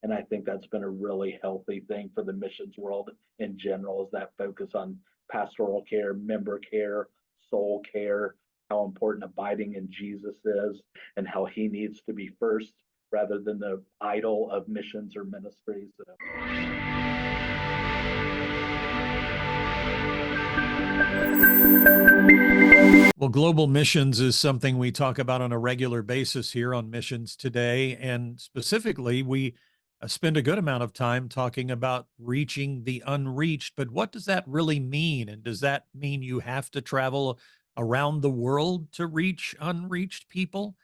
And I think that's been a really healthy thing for the missions world in general, is that focus on pastoral care, member care, soul care, how important abiding in Jesus is, and how he needs to be first rather than the idol of missions or ministries. So. Well, global missions is something we talk about on a regular basis here on Missions Today. And specifically, we spend a good amount of time talking about reaching the unreached. But what does that really mean? And does that mean you have to travel around the world to reach unreached people?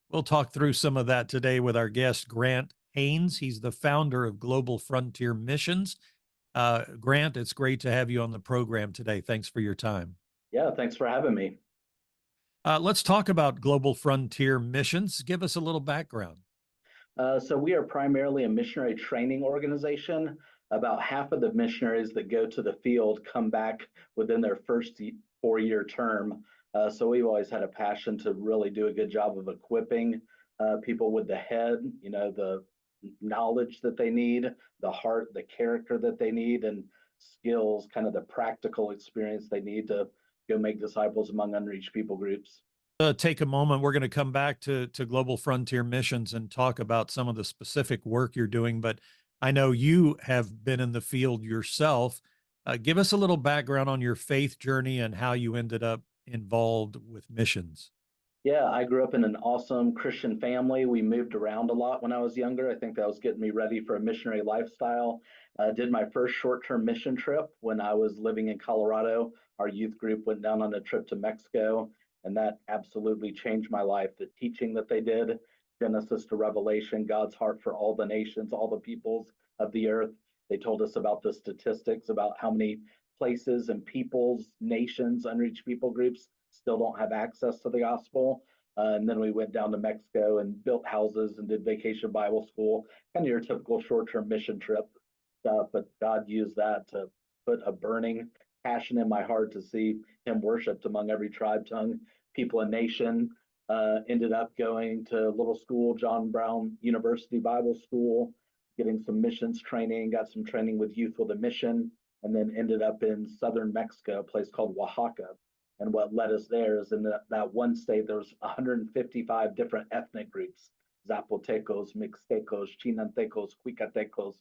We'll talk through some of that today with our guest, Grant Haynes. He's the founder of Global Frontier Missions. Grant, it's great to have you on the program today. Thanks for your time. Yeah, thanks for having me. Let's talk about Global Frontier Missions. Give us a little background. So we are primarily a missionary training organization. About half of the missionaries that go to the field come back within their first 4-year term. So we've always had a passion to really do a good job of equipping people with the head, the knowledge that they need, the heart, the character that they need, and skills, kind of the practical experience they need to go make disciples among unreached people groups. Take a moment. We're going to come back to Global Frontier Missions and talk about some of the specific work you're doing. But I know you have been in the field yourself. Give us a little background on your faith journey and how you ended up involved with missions. Yeah, I grew up in an awesome Christian family. We moved around a lot when I was younger. I think that was getting me ready for a missionary lifestyle. Did my first short-term mission trip when I was living in Colorado. Our youth group went down on a trip to Mexico, and that absolutely changed my life. The teaching that they did, Genesis to Revelation, God's heart for all the nations, all the peoples of the earth. They told us about the statistics about how many places and peoples, nations, unreached people groups still don't have access to the gospel. And then we went down to Mexico and built houses and did vacation Bible school, kind of your typical short-term mission trip stuff. But God used that to put a burning passion in my heart to see him worshiped among every tribe, tongue, people, and nation. Ended up going to little school, John Brown University Bible School, getting some missions training, got some training with Youth with a Mission, and then ended up in southern Mexico, a place called Oaxaca. And what led us there is in that one state, there was 155 different ethnic groups: Zapotecos, Mixtecos, Chinantecos, Cuicatecos.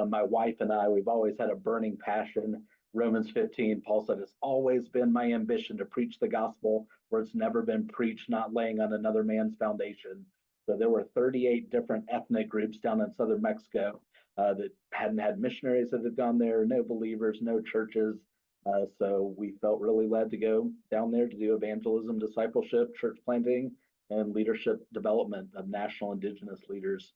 My wife and I, we've always had a burning passion. Romans 15, Paul said, it's always been my ambition to preach the gospel where it's never been preached, not laying on another man's foundation. So there were 38 different ethnic groups down in southern Mexico that hadn't had missionaries that had gone there, no believers, no churches. So we felt really led to go down there to do evangelism, discipleship, church planting, and leadership development of national indigenous leaders,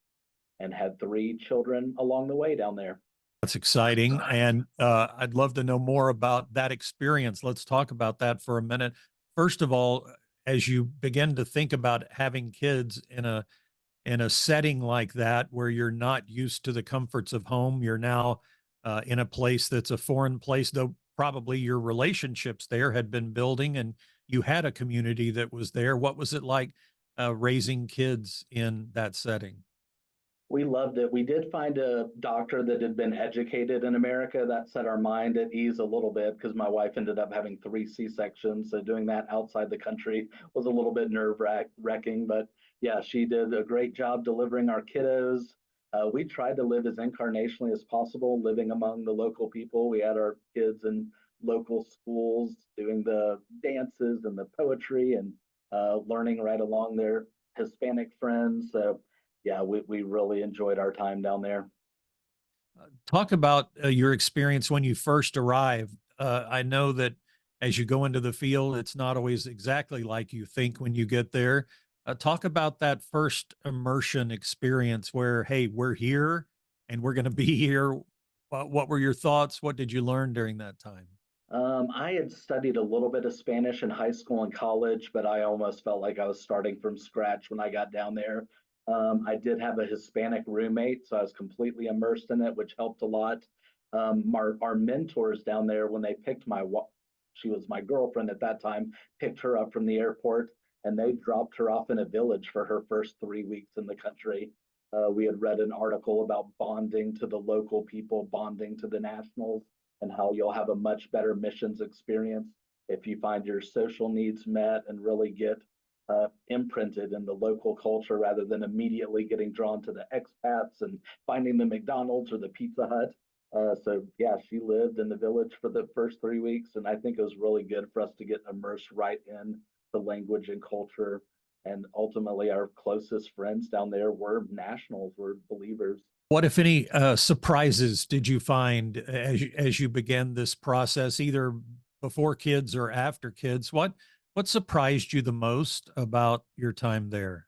and had 3 children along the way down there. That's exciting. And I'd love to know more about that experience. Let's talk about that for a minute. First of all, as you begin to think about having kids in a setting like that where you're not used to the comforts of home, you're now in a place that's a foreign place, though probably your relationships there had been building and you had a community that was there. What was it like raising kids in that setting? We loved it. We did find a doctor that had been educated in America. That set our mind at ease a little bit because my wife ended up having 3 C-sections. So doing that outside the country was a little bit nerve-wracking. But yeah, she did a great job delivering our kiddos. We tried to live as incarnationally as possible, living among the local people. We had our kids in local schools doing the dances and the poetry and learning right along their Hispanic friends. So yeah, we really enjoyed our time down there. Talk about your experience when you first arrived. I know that as you go into the field, it's not always exactly like you think when you get there. Talk about that first immersion experience where, hey, we're here and we're going to be here. What were your thoughts? What did you learn during that time? I had studied a little bit of Spanish in high school and college, but I almost felt like I was starting from scratch when I got down there. I did have a Hispanic roommate, so I was completely immersed in it, which helped a lot. Our mentors down there, when they picked she was my girlfriend at that time, picked her up from the airport, and they dropped her off in a village for her first 3 weeks in the country. We had read an article about bonding to the local people, bonding to the nationals, and how you'll have a much better missions experience if you find your social needs met and really get imprinted in the local culture rather than immediately getting drawn to the expats and finding the McDonald's or the Pizza Hut. So yeah, she lived in the village for the first 3 weeks, and I think it was really good for us to get immersed right in the language and culture. And ultimately, our closest friends down there were nationals, were believers. What, if any, surprises did you find as you began this process, either before kids or after kids? What surprised you the most about your time there?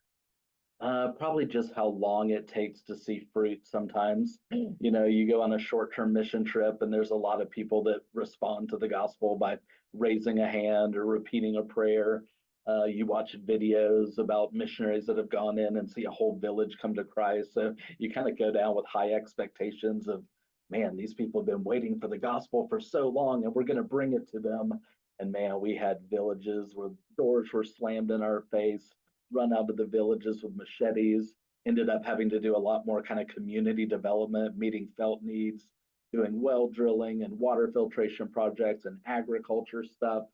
Probably just how long it takes to see fruit sometimes. You know, you go on a short term mission trip, and there's a lot of people that respond to the gospel by raising a hand or repeating a prayer. You watch videos about missionaries that have gone in and see a whole village come to Christ. So you kind of go down with high expectations of, man, these people have been waiting for the gospel for so long, and we're going to bring it to them. And man, we had villages where doors were slammed in our face, run out of the villages with machetes, ended up having to do a lot more kind of community development, meeting felt needs, doing well drilling and water filtration projects and agriculture stuff.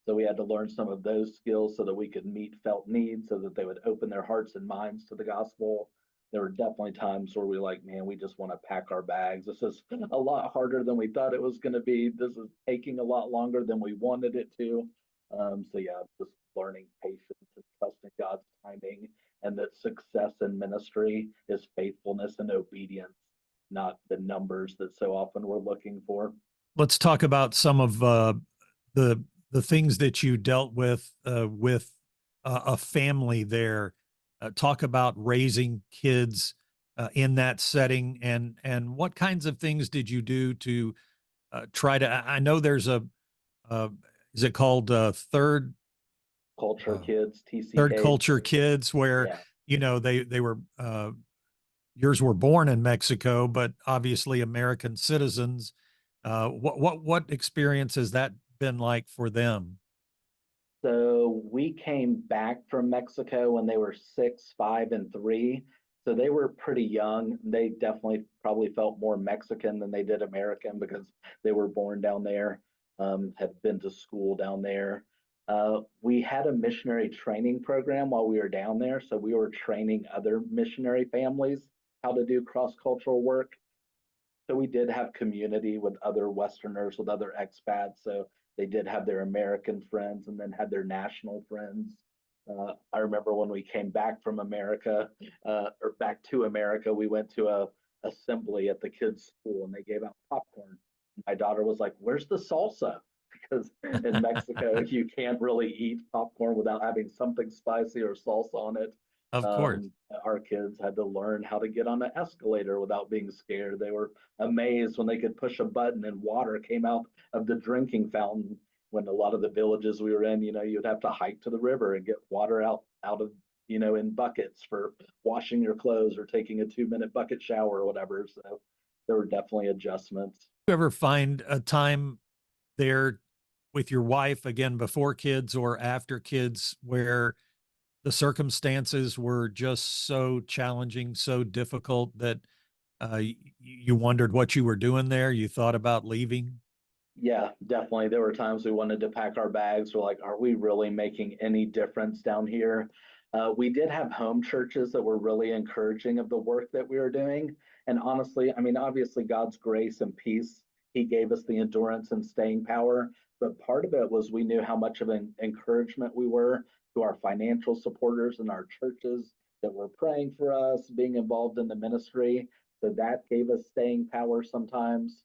So we had to learn some of those skills so that we could meet felt needs so that they would open their hearts and minds to the gospel. There were definitely times where we like, man, we just want to pack our bags. This is a lot harder than we thought it was going to be. This is taking a lot longer than we wanted it to. So yeah, just learning patience and trusting God's timing, and that success in ministry is faithfulness and obedience, not the numbers that so often we're looking for. Let's talk about some of the the things that you dealt with a family there. Talk about raising kids in that setting, and what kinds of things did you do to try to? I know there's a uh, is it called Culture uh, kids, third TCKs. culture kids, where Yeah. they were yours were born in Mexico, but obviously American citizens. What experience has that been like for them? So we came back from Mexico when they were 6, 5, and 3. So they were pretty young. They definitely probably felt more Mexican than they did American because they were born down there, had been to school down there. We had a missionary training program while we were down there. So we were training other missionary families how to do cross cultural work. So we did have community with other Westerners, with other expats. So they did have their American friends and then had their national friends. I remember when we came back from America, or back to America, we went to a assembly at the kids' school and they gave out popcorn. My daughter was like, "Where's the salsa?" Because in Mexico you can't really eat popcorn without having something spicy or salsa on it. Of course. Our kids had to learn how to get on an escalator without being scared. They were amazed when they could push a button and water came out of the drinking fountain. When a lot of the villages we were in, you know, you'd have to hike to the river and get water out of, you know, in buckets for washing your clothes or taking a 2 minute bucket shower or whatever. So there were definitely adjustments. You ever find a time there with your wife, again, before kids or after kids, where the circumstances were just so challenging, so difficult that you wondered what you were doing there? You thought about leaving? Yeah, definitely. There were times we wanted to pack our bags. We're like, are we really making any difference down here? We did have home churches that were really encouraging of the work that we were doing. And honestly, I mean, obviously, God's grace and peace, He gave us the endurance and staying power. But part of it was we knew how much of an encouragement we were to our financial supporters and our churches that were praying for us, being involved in the ministry. So that gave us staying power sometimes.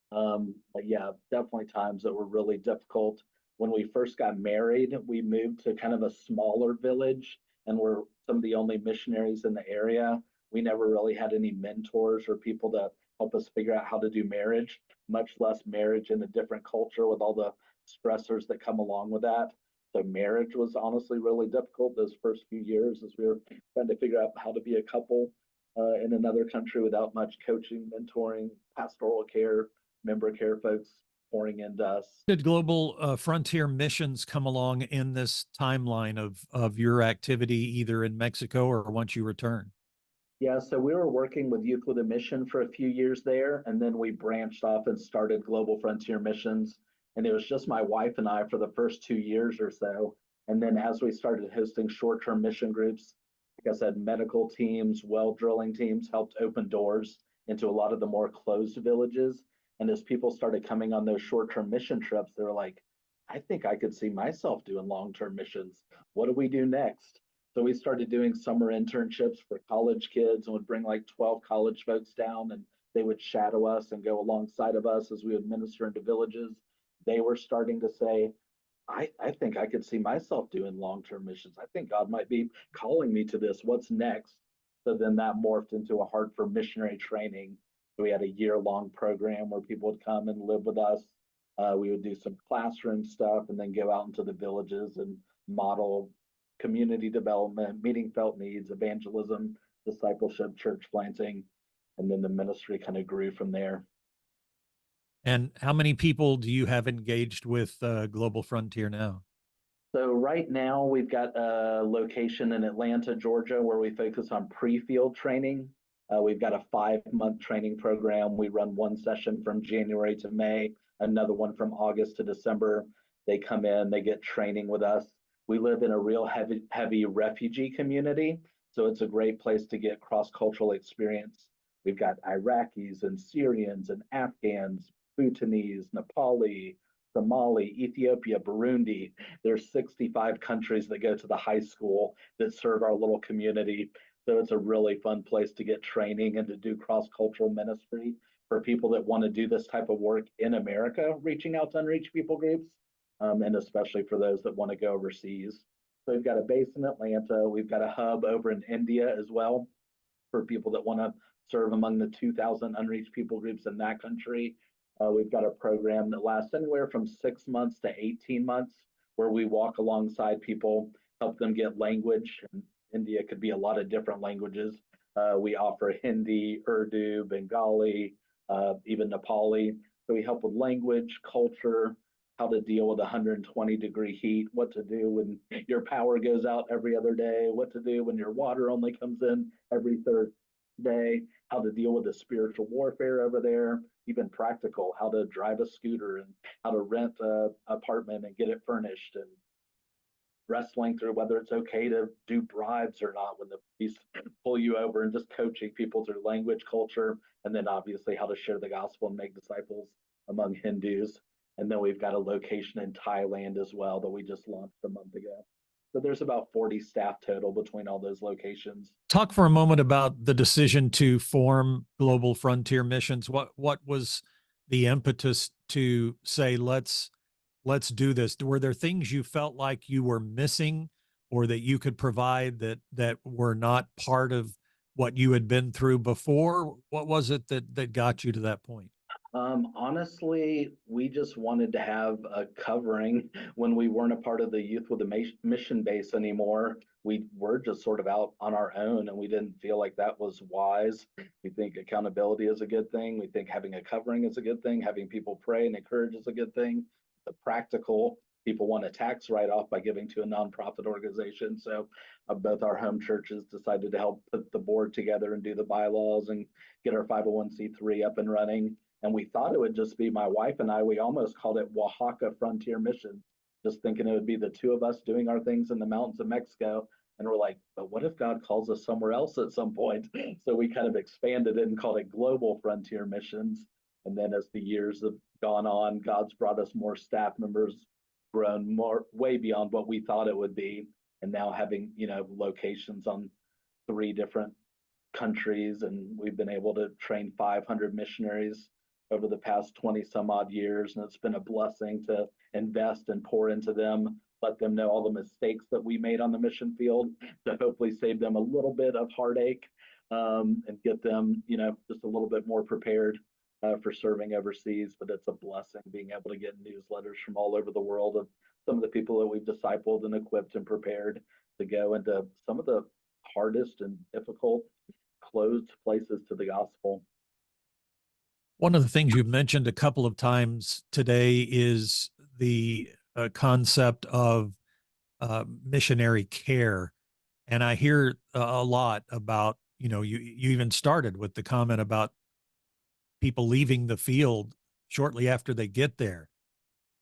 But yeah, definitely times that were really difficult. When we first got married, we moved to kind of a smaller village and we're some of the only missionaries in the area. We never really had any mentors or people to help us figure out how to do marriage, much less marriage in a different culture with all the stressors that come along with that. So marriage was honestly really difficult those first few years as we were trying to figure out how to be a couple in another country without much coaching, mentoring, pastoral care, member care folks pouring into us. Did Global Frontier Missions come along in this timeline of your activity, either in Mexico or once you returned? Yeah, so we were working with Youth with a Mission for a few years there, and then we branched off and started Global Frontier Missions. And it was just my wife and I for the first 2 years or so. And then as we started hosting short-term mission groups, like I said, medical teams, well drilling teams helped open doors into a lot of the more closed villages. And as people started coming on those short-term mission trips, they were like, I think I could see myself doing long-term missions. What do we do next? So we started doing summer internships for college kids and would bring like 12 college folks down, and they would shadow us and go alongside of us as we would minister into villages. They were starting to say, I think I could see myself doing long-term missions. I think God might be calling me to this. What's next? So then that morphed into a heart for missionary training. So we had a year-long program where people would come and live with us. We would do some classroom stuff and then go out into the villages and model community development, meeting felt needs, evangelism, discipleship, church planting, and then the ministry kind of grew from there. And how many people do you have engaged with Global Frontier now? So right now we've got a location in Atlanta, Georgia, where we focus on pre-field training. We've got a 5-month training program. We run one session from January to May, another one from August to December. They come in, they get training with us. We live in a real heavy refugee community, so it's a great place to get cross-cultural experience. We've got Iraqis and Syrians and Afghans, Bhutanese, Nepali, Somali, Ethiopia, Burundi. There's 65 countries that go to the high school that serve our little community. So it's a really fun place to get training and to do cross-cultural ministry for people that want to do this type of work in America, reaching out to unreached people groups, and especially for those that want to go overseas. So we've got a base in Atlanta. We've got a hub over in India as well for people that want to serve among the 2,000 unreached people groups in that country. We've got a program that lasts anywhere from 6 months to 18 months, where we walk alongside people, help them get language. And India could be a lot of different languages. We offer Hindi, Urdu, Bengali, even Nepali. So we help with language, culture, how to deal with 120-degree heat, what to do when your power goes out every other day, what to do when your water only comes in every third day, how to deal with the spiritual warfare over there, even practical, how to drive a scooter and how to rent a apartment and get it furnished, and wrestling through whether it's okay to do bribes or not when the police pull you over, and just coaching people through language, culture, and then obviously how to share the gospel and make disciples among Hindus. And then we've got a location in Thailand as well that we just launched a month ago. So there's about 40 staff total between all those locations. Talk for a moment about the decision to form Global Frontier Missions. What was the impetus to say let's do this? Were there things you felt like you were missing or that you could provide that were not part of what you had been through before? What was it that got you to that point? Honestly, we just wanted to have a covering when we weren't a part of the Youth with a Mission base anymore. We were just sort of out on our own, and we didn't feel like that was wise. We think accountability is a good thing. We think having a covering is a good thing. Having people pray and encourage is a good thing. The practical, people want a tax write-off by giving to a nonprofit organization. So both our home churches decided to help put the board together and do the bylaws and get our 501c3 up and running. And we thought it would just be my wife and I. We almost called it Oaxaca Frontier Mission, just thinking it would be the two of us doing our things in the mountains of Mexico. And we're like, but what if God calls us somewhere else at some point? So we kind of expanded it and called it Global Frontier Missions. And then as the years have gone on, God's brought us more staff members, grown more, way beyond what we thought it would be. And now having, locations on 3 different countries, and we've been able to train 500 missionaries over the past 20 some odd years, and it's been a blessing to invest and pour into them, let them know all the mistakes that we made on the mission field to hopefully save them a little bit of heartache, and get them, just a little bit more prepared for serving overseas. But it's a blessing being able to get newsletters from all over the world of some of the people that we've discipled and equipped and prepared to go into some of the hardest and difficult closed places to the gospel. One of the things you've mentioned a couple of times today is the concept of missionary care. And I hear a lot about you even started with the comment about people leaving the field shortly after they get there.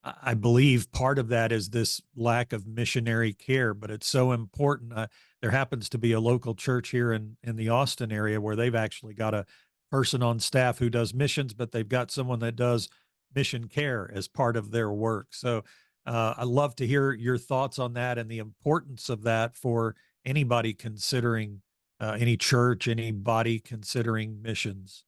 I believe part of that is this lack of missionary care, but it's so important. There happens to be a local church here in the Austin area where they've actually got a person on staff who does missions, but they've got someone that does mission care as part of their work. So I love to hear your thoughts on that and the importance of that for anybody considering any church, anybody considering missions.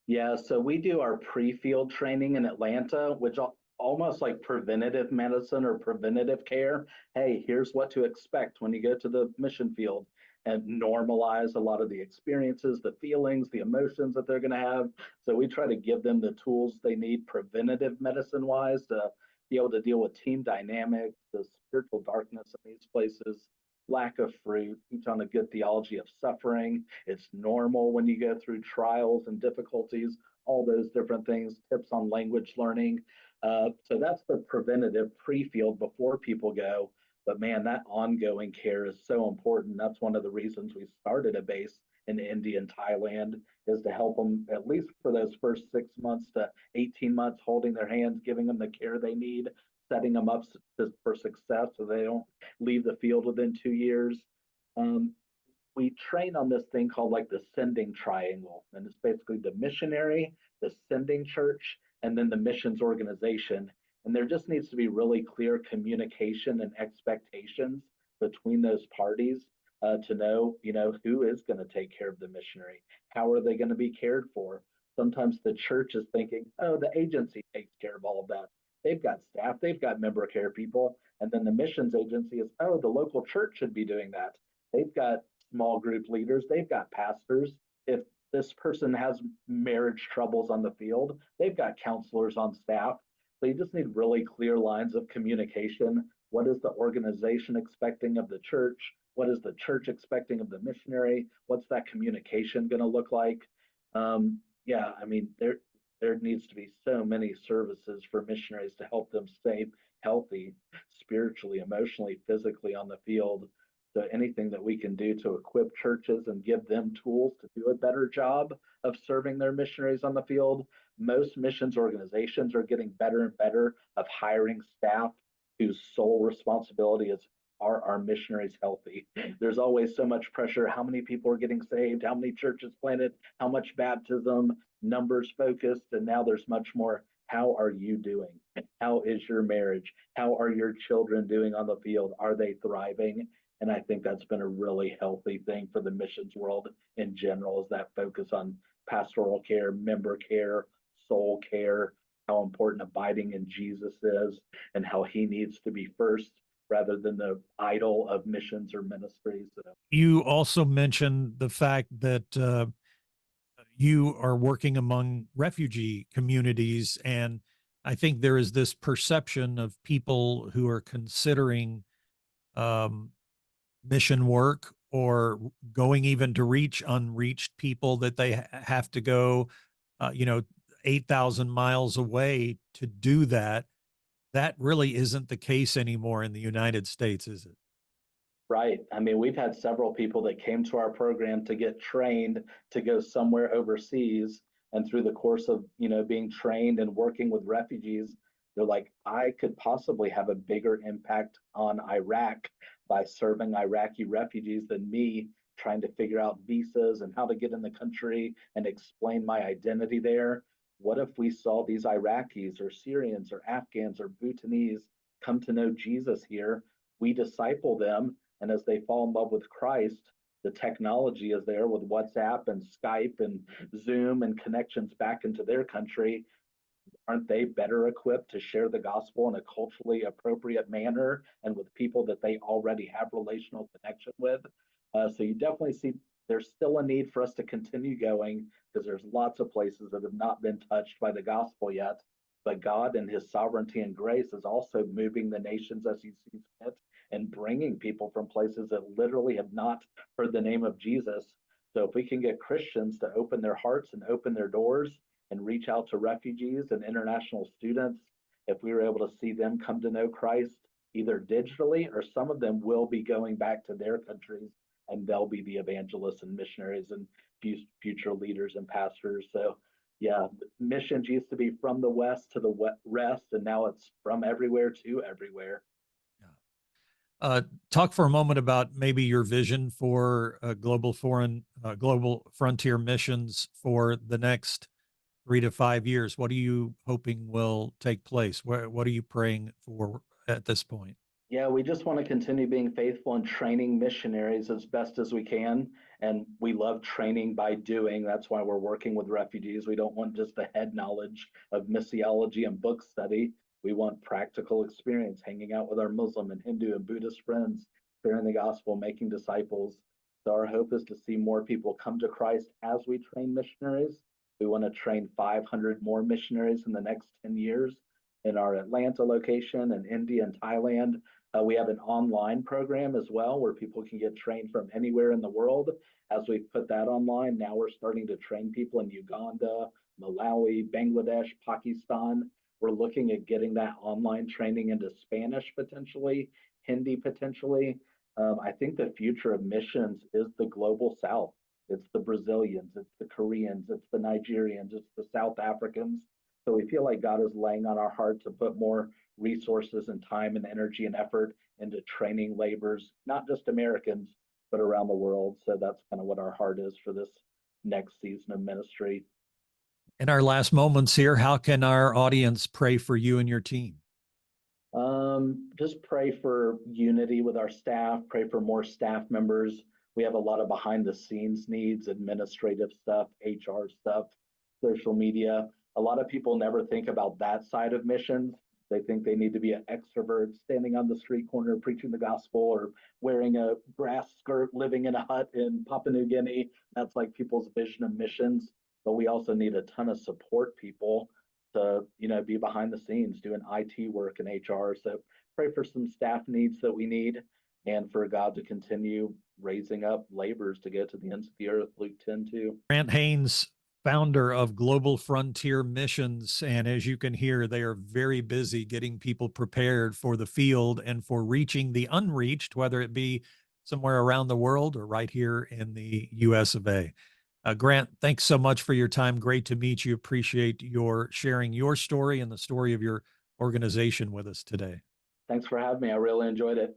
Yeah, so we do our pre-field training in Atlanta, which almost like preventative medicine or preventative care. Hey, here's what to expect when you go to the mission field, and normalize a lot of the experiences, the feelings, the emotions that they're going to have. So we try to give them the tools they need preventative medicine wise to be able to deal with team dynamics, the spiritual darkness in these places, lack of fruit, teach on a good theology of suffering. It's normal when you go through trials and difficulties, all those different things, tips on language learning. So that's the preventative pre-field before people go. But man, that ongoing care is so important. That's one of the reasons we started a base in India and Thailand, is to help them at least for those first 6 months to 18 months, holding their hands, giving them the care they need, setting them up for success so they don't leave the field within 2 years. Um, we train on this thing called like the sending triangle. And it's basically the missionary, the sending church, and then the missions organization. And there just needs to be really clear communication and expectations between those parties to know, who is going to take care of the missionary? How are they going to be cared for? Sometimes the church is thinking, oh, the agency takes care of all of that. They've got staff, they've got member care people. And then the missions agency is, oh, the local church should be doing that. They've got small group leaders, they've got pastors. If this person has marriage troubles on the field, they've got counselors on staff. So you just need really clear lines of communication. What is the organization expecting of the church? What is the church expecting of the missionary? What's that communication going to look like? Yeah, I mean, there needs to be so many services for missionaries to help them stay healthy spiritually, emotionally, physically on the field. So anything that we can do to equip churches and give them tools to do a better job of serving their missionaries on the field. Most missions organizations are getting better and better of hiring staff whose sole responsibility is, are our missionaries healthy? There's always so much pressure. How many people are getting saved? How many churches planted? How much baptism? Numbers focused. And now there's much more. How are you doing? How is your marriage? How are your children doing on the field? Are they thriving? And I think that's been a really healthy thing for the missions world in general, is that focus on pastoral care, member care, soul care, how important abiding in Jesus is, and how he needs to be first rather than the idol of missions or ministries. So, You also mentioned the fact that you are working among refugee communities. And I think there is this perception of people who are considering um, mission work or going even to reach unreached people that they have to go, uh, you know, 8,000 miles away to do that. That really isn't the case anymore in the United States, is it? right. I mean, we've had several people that came to our program to get trained to go somewhere overseas. And through the course of, being trained and working with refugees, they're like, I could possibly have a bigger impact on Iraq by serving Iraqi refugees than me trying to figure out visas and how to get in the country and explain my identity there. What if we saw these Iraqis or Syrians or Afghans or Bhutanese come to know Jesus here? We disciple them, and as they fall in love with Christ, the technology is there with WhatsApp and Skype and Zoom and connections back into their country. Aren't they better equipped to share the gospel in a culturally appropriate manner and with people that they already have relational connection with? So you definitely see there's still a need for us to continue going, because there's lots of places that have not been touched by the gospel yet. But God and his sovereignty and grace is also moving the nations as he sees fit and bringing people from places that literally have not heard the name of Jesus. So if we can get Christians to open their hearts and open their doors and reach out to refugees and international students, if we were able to see them come to know Christ either digitally, or some of them will be going back to their countries and they'll be the evangelists and missionaries and future leaders and pastors. So yeah, missions used to be from the west to the rest, and now it's from everywhere to everywhere. Talk for a moment about maybe your vision for global frontier missions for the next 3 to 5 years. What are you hoping will take place? What are you praying for at this point? Yeah, we just want to continue being faithful and training missionaries as best as we can. And we love training by doing. That's why we're working with refugees. We don't want just the head knowledge of missiology and book study. We want practical experience, hanging out with our Muslim and Hindu and Buddhist friends, sharing the gospel, making disciples. So our hope is to see more people come to Christ as we train missionaries. We want to train 500 more missionaries in the next 10 years in our Atlanta location and India and Thailand. We have an online program as well where people can get trained from anywhere in the world. As we put that online, now we're starting to train people in Uganda, Malawi, Bangladesh, Pakistan. We're looking at getting that online training into Spanish potentially, Hindi potentially. I think the future of missions is the global South. It's the Brazilians, it's the Koreans, it's the Nigerians, it's the South Africans. So we feel like God is laying on our heart to put more resources and time and energy and effort into training laborers, not just Americans, but around the world. So that's kind of what our heart is for this next season of ministry. In our last moments here, how can our audience pray for you and your team? Just pray for unity with our staff, pray for more staff members. We have a lot of behind the scenes needs, administrative stuff, HR stuff, social media. A lot of people never think about that side of missions. They think they need to be an extrovert, standing on the street corner preaching the gospel, or wearing a grass skirt, living in a hut in Papua New Guinea. That's like people's vision of missions. But we also need a ton of support people to, be behind the scenes doing IT work and HR. So pray for some staff needs that we need, and for God to continue raising up laborers to go to the ends of the earth. Luke 10:2. Grant Haynes, founder of Global Frontier Missions. And as you can hear, they are very busy getting people prepared for the field and for reaching the unreached, whether it be somewhere around the world or right here in the US of A. Grant, thanks so much for your time. Great to meet you. Appreciate your sharing your story and the story of your organization with us today. Thanks for having me. I really enjoyed it.